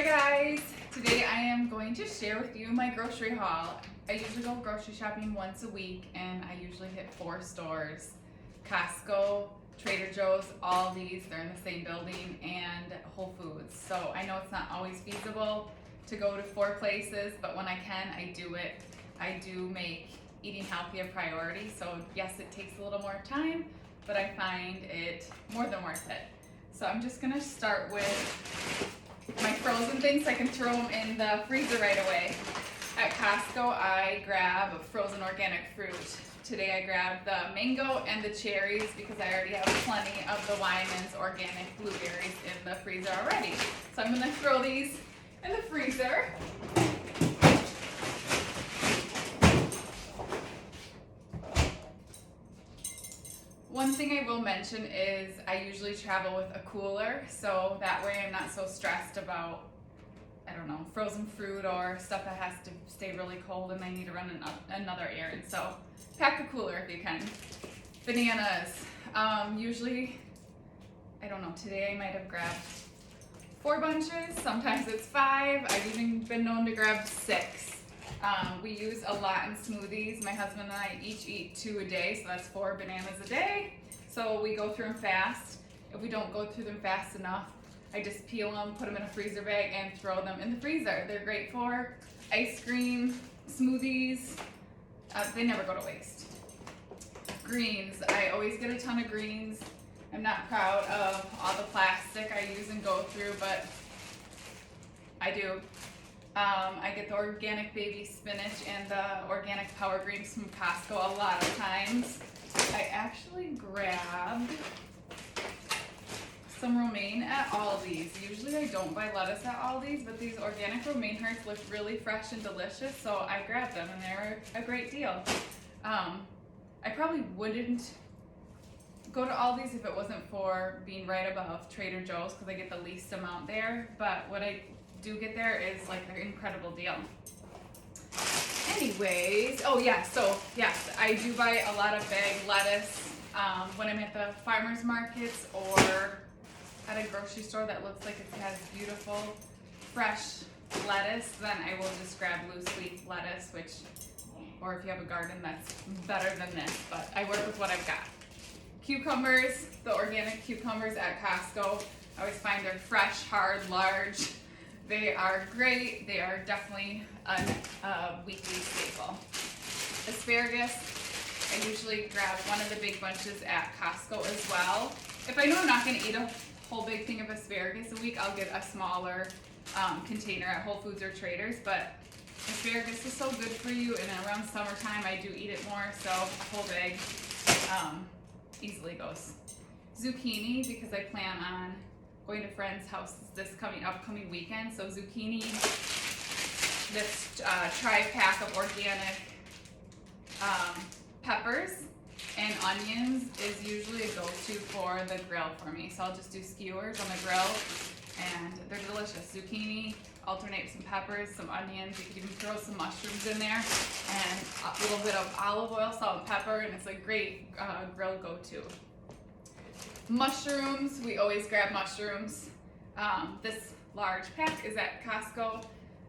Hi guys! Today I am going to share with you my grocery haul. I usually go grocery shopping once a week and I usually hit 4 stores. Costco, Trader Joe's, Aldi's, they're in the same building, and Whole Foods. So I know it's not always feasible to go to 4 places, but when I can, I do it. I do make eating healthy a priority, so yes, it takes a little more time, but I find it more than worth it. So I'm just gonna start with my frozen things so I can throw them in the freezer right away. At Costco, I grab frozen organic fruit. Today I grabbed the mango and the cherries because I already have plenty of the Riane's organic blueberries in the freezer already. So I'm gonna throw these in the freezer. One thing I will mention is I usually travel with a cooler, so that way I'm not so stressed about, I don't know, frozen fruit or stuff that has to stay really cold and I need to run another errand. So pack a cooler if you can. Bananas. Usually, I don't know, today I might have grabbed 4 bunches, sometimes it's 5. I've even been known to grab 6. We use a lot in smoothies. My husband and I each eat 2 a day, so that's 4 bananas a day. So we go through them fast. If we don't go through them fast enough, I just peel them, put them in a freezer bag, and throw them in the freezer. They're great for ice cream, smoothies. They never go to waste. Greens. I always get a ton of greens. I'm not proud of all the plastic I use and go through, but I do. I get the organic baby spinach and the organic power greens from Costco a lot of times. I actually grabbed some romaine at Aldi's. Usually I don't buy lettuce at Aldi's, but these organic romaine hearts look really fresh and delicious, so I grabbed them and they're a great deal. I probably wouldn't go to Aldi's if it wasn't for being right above Trader Joe's because I get the least amount there, but what I do get there is like their incredible deal. Anyways, oh yeah, so yes, I do buy a lot of bag lettuce when I'm at the farmer's markets or at a grocery store that looks like it has beautiful fresh lettuce. Then I will just grab loose leaf lettuce, which, or if you have a garden, that's better than this, but I work with what I've got. Cucumbers, the organic cucumbers at Costco, I always find they're fresh, hard, large. They are great. They are definitely a weekly staple. Asparagus, I usually grab one of the big bunches at Costco as well. If I know I'm not going to eat a whole big thing of asparagus a week, I'll get a smaller container at Whole Foods or Traders, but asparagus is so good for you, and around summertime I do eat it more, so a whole bag easily goes. Zucchini, because I plan on going to friends' houses this upcoming weekend. So zucchini, this tri-pack of organic peppers and onions is usually a go-to for the grill for me. So I'll just do skewers on the grill and they're delicious. Zucchini, alternate some peppers, some onions. You could even throw some mushrooms in there and a little bit of olive oil, salt, and pepper, and it's a great grill go-to. Mushrooms, we always grab mushrooms. This large pack is at Costco.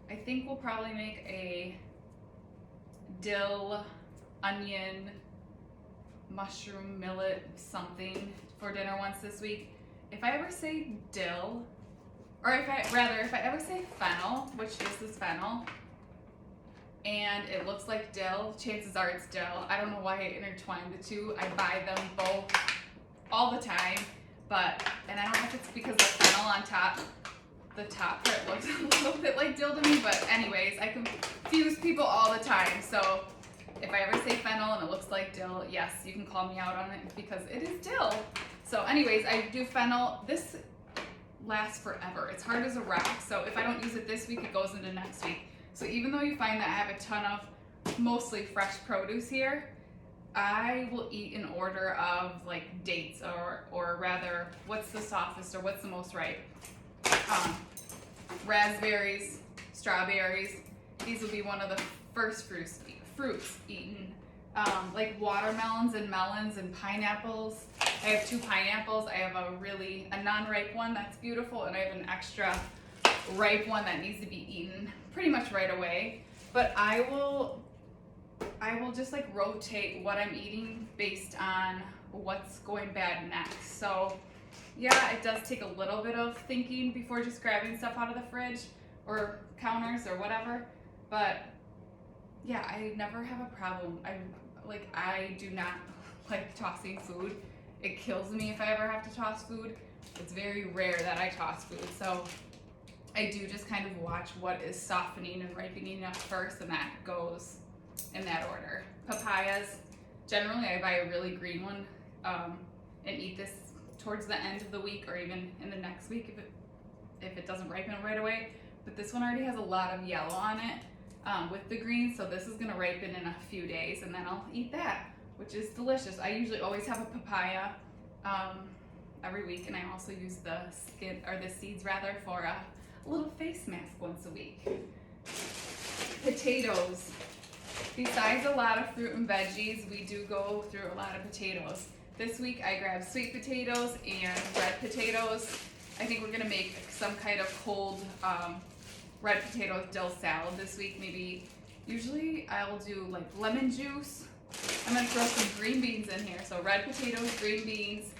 I think we'll probably make a dill, onion, mushroom, millet, something for dinner once this week. If I ever say dill, or if I ever say fennel, which this is fennel, and it looks like dill, chances are it's dill. I don't know why I intertwined the two. I buy them both all the time, and I don't know if it's because the fennel on top, the top part looks a little bit like dill to me, but anyways, I confuse people all the time, so if I ever say fennel and it looks like dill, yes, you can call me out on it because it is dill. So anyways, I do fennel. This lasts forever. It's hard as a rock, so if I don't use it this week, it goes into next week. So even though you find that I have a ton of mostly fresh produce here, I will eat in order of like dates, or rather, what's the softest or what's the most ripe. Raspberries, strawberries, these will be one of the first fruits eaten. Like watermelons and melons and pineapples. I have 2 pineapples. I have a non-ripe one that's beautiful, and I have an extra ripe one that needs to be eaten pretty much right away. But I will just like rotate what I'm eating based on what's going bad next. So yeah, it does take a little bit of thinking before just grabbing stuff out of the fridge or counters or whatever. But yeah, I never have a problem. I do not like tossing food. It kills me if I ever have to toss food. It's very rare that I toss food. So I do just kind of watch what is softening and ripening up first, and that goes in that order. Papayas, generally I buy a really green one and eat this towards the end of the week or even in the next week if it doesn't ripen right away. But this one already has a lot of yellow on it with the green, so this is gonna ripen in a few days, and then I'll eat that, which is delicious. I usually always have a papaya every week, and I also use the seeds rather for a little face mask once a week. Potatoes. Besides a lot of fruit and veggies, we do go through a lot of potatoes. This week I grabbed sweet potatoes and red potatoes. I think we're gonna make some kind of cold red potato dill salad this week. Maybe, usually I'll do like lemon juice. I'm gonna throw some green beans in here. So red potatoes, green beans,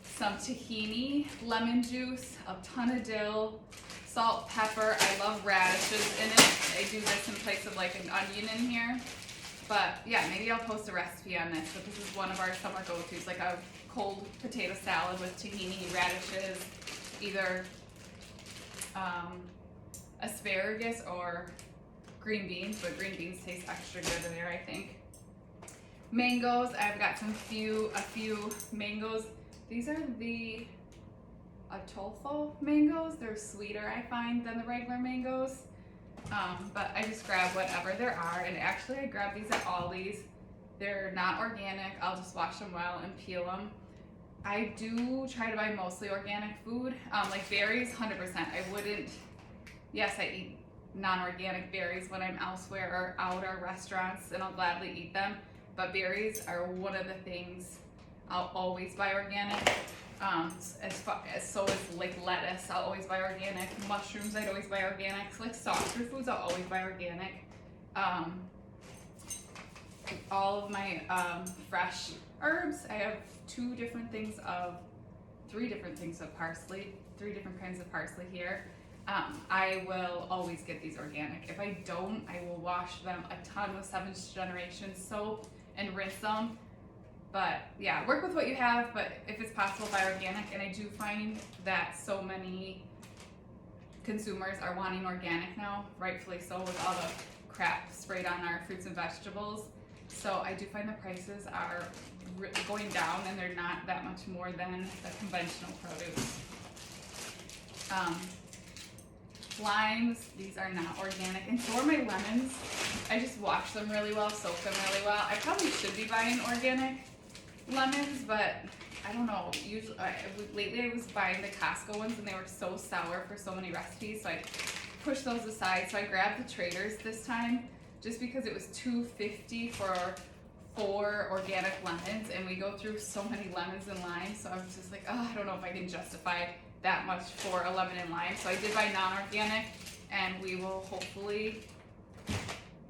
some tahini, lemon juice, a ton of dill, salt, pepper. I love radishes in it. I do this in place of like an onion in here. But yeah, maybe I'll post a recipe on this, but this is one of our summer go-tos, like a cold potato salad with tahini, radishes, either asparagus or green beans, but green beans taste extra good in there, I think. Mangoes, I've got a few mangoes. These are the Tofu Mangoes. They're sweeter, I find, than the regular mangoes. But I just grab whatever there are, and actually I grabbed these at Aldi's. They're not organic. I'll just wash them well and peel them. I do try to buy mostly organic food, like berries, 100%. I wouldn't, yes, I eat non-organic berries when I'm elsewhere or out or restaurants, and I'll gladly eat them. But berries are one of the things I'll always buy organic. So is like lettuce, I'll always buy organic. Mushrooms, I'd always buy organic. So like softer foods, I'll always buy organic. All of my fresh herbs, I have three different kinds of parsley here. I will always get these organic. If I don't, I will wash them a ton with 7th generation soap and rinse them. But yeah, work with what you have, but if it's possible, buy organic. And I do find that so many consumers are wanting organic now, rightfully so, with all the crap sprayed on our fruits and vegetables. So I do find the prices are going down, and they're not that much more than the conventional produce. Limes, these are not organic, and so are my lemons. I just wash them really well, soak them really well. I probably should be buying organic lemons, but I don't know. Usually, lately I was buying the Costco ones, and they were so sour for so many recipes, so I pushed those aside. So I grabbed the Traders this time, just because it was $2.50 for 4 organic lemons, and we go through so many lemons and limes. So I was just like, oh, I don't know if I can justify that much for a lemon and lime. So I did buy non-organic, and we will hopefully,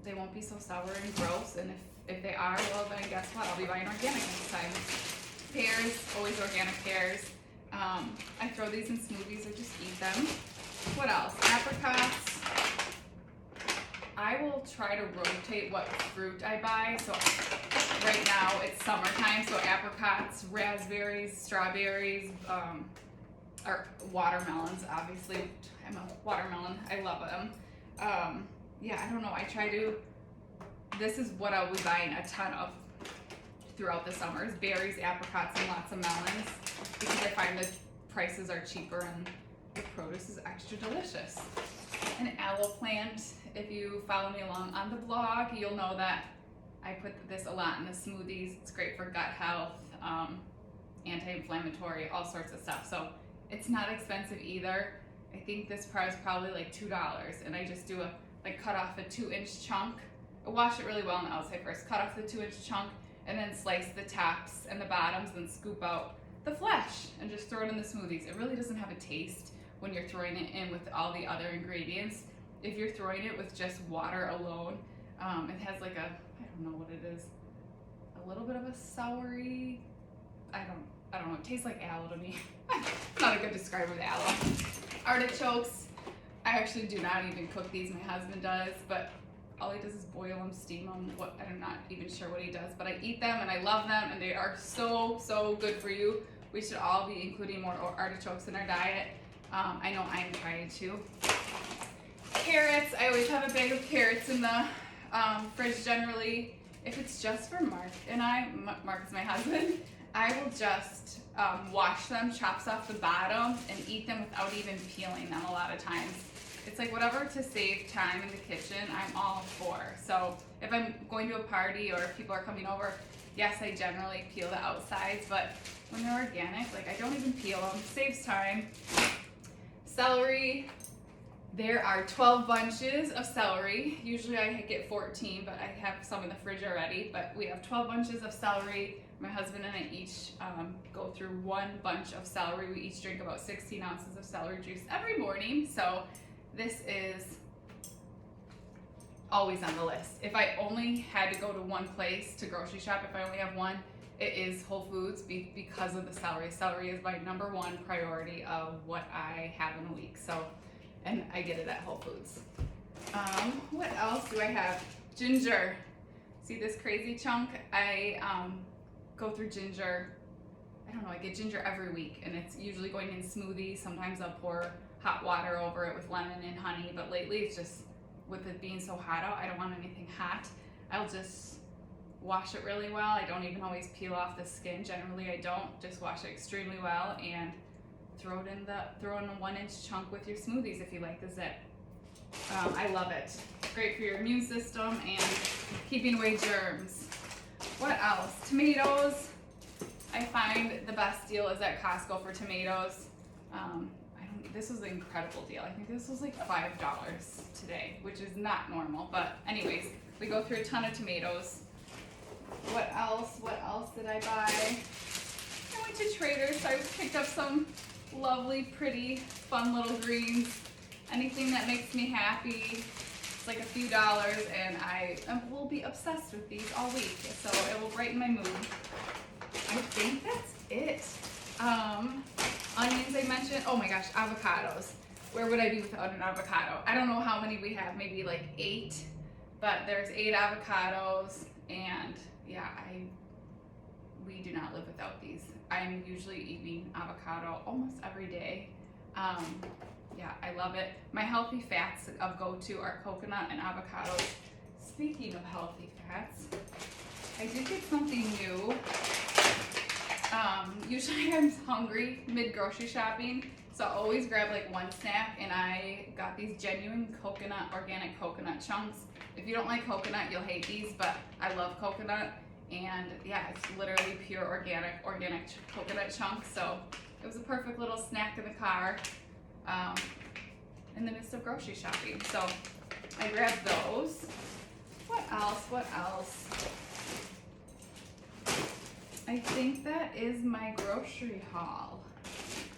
they won't be so sour and gross. And if they are, well then guess what? I'll be buying organic next time. Pears, always organic pears. I throw these in smoothies or just eat them. What else? Apricots. I will try to rotate what fruit I buy. So right now it's summertime, so apricots, raspberries, strawberries, or watermelons, obviously. I'm a watermelon. I love them. Yeah, I don't know. This is what I'll be buying a ton of throughout the summers. Berries, apricots, and lots of melons, because I find the prices are cheaper and the produce is extra delicious. An Aloe Plant, if you follow me along on the blog, you'll know that I put this a lot in the smoothies. It's great for gut health, anti-inflammatory, all sorts of stuff. So it's not expensive either. I think this price is probably like $2, and I just do cut off a 2-inch chunk. I wash it really well on the outside first, cut off the 2-inch chunk, and then slice the tops and the bottoms and scoop out the flesh and just throw it in the smoothies. It really doesn't have a taste, when you're throwing it in with all the other ingredients. If you're throwing it with just water alone, it has like a, I don't know what it is, a little bit of a soury, I don't know, it tastes like aloe to me. I'm not a good describer of aloe. Artichokes, I actually do not even cook these, my husband does, but all he does is boil them, steam them, I'm not even sure what he does, but I eat them and I love them and they are so good for you. We should all be including more artichokes in our diet. I know I'm trying to. Carrots, I always have a bag of carrots in the fridge generally. If it's just for Mark and Mark is my husband, I will just wash them, chops off the bottom, and eat them without even peeling them a lot of times. It's like whatever to save time in the kitchen, I'm all for. So if I'm going to a party or if people are coming over, yes, I generally peel the outsides, but when they're organic, like I don't even peel them, saves time. Celery, there are 12 bunches of celery. Usually I get 14, but I have some in the fridge already, but we have 12 bunches of celery. My husband and I each go through one bunch of celery. We each drink about 16 ounces of celery juice every morning, so this is always on the list. If I only had to go to one place to grocery shop, if I only have one, it is Whole Foods because of the celery. Celery is my #1 priority of what I have in a week. So, and I get it at Whole Foods. What else do I have? Ginger. See this crazy chunk? I go through ginger. I don't know, I get ginger every week and it's usually going in smoothies. Sometimes I'll pour hot water over it with lemon and honey, but lately it's just, with it being so hot out, I don't want anything hot. I'll just wash it really well. I don't even always peel off the skin. Generally I don't, just wash it extremely well and throw in a 1-inch chunk with your smoothies if you like the zip. I love it. Great for your immune system and keeping away germs. What else? Tomatoes. I find the best deal is at Costco for tomatoes. This was an incredible deal. I think this was like $5 today, which is not normal. But anyways, we go through a ton of tomatoes. What else? What else did I buy? I went to Trader's, so I picked up some lovely, pretty, fun little greens. Anything that makes me happy. It's like a few dollars, and I will be obsessed with these all week. So it will brighten my mood. I think that's it. Onions I mentioned. Oh my gosh, avocados. Where would I be without an avocado? I don't know how many we have, maybe like 8, but there's 8 avocados, and yeah, we do not live without these. I'm usually eating avocado almost every day. Yeah, I love it. My healthy fats of go-to are coconut and avocados. Speaking of healthy fats, I did get something new. Usually I'm hungry mid-grocery shopping, so I always grab like one snack, and I got these genuine organic coconut chunks. If you don't like coconut, you'll hate these, but I love coconut, and yeah, it's literally pure organic coconut chunks, so it was a perfect little snack in the car in the midst of grocery shopping. So I grabbed those. What else? I think that is my grocery haul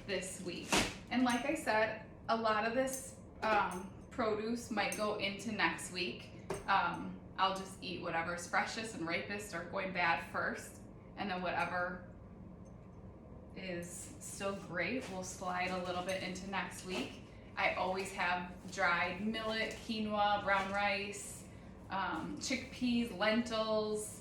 this week. And like I said, a lot of this produce might go into next week. I'll just eat whatever's freshest and ripest or going bad first, and then whatever is still great will slide a little bit into next week. I always have dried millet, quinoa, brown rice, chickpeas, lentils,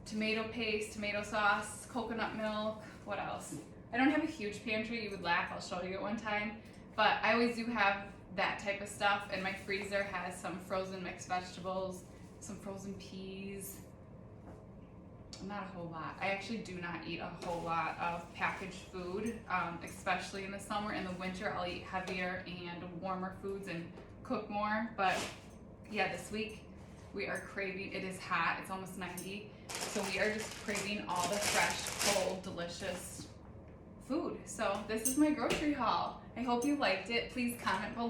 tomato paste, tomato sauce, coconut milk. What else? I don't have a huge pantry. You would laugh. I'll show you it one time. But I always do have that type of stuff, and my freezer has some frozen mixed vegetables, some frozen peas. Not a whole lot. I actually do not eat a whole lot of packaged food, especially in the summer. In the winter, I'll eat heavier and warmer foods and cook more. But yeah, this week we are craving, it is hot, it's almost 90. So we are just craving all the fresh, cold, delicious food. So this is my grocery haul. I hope you liked it. Please comment below.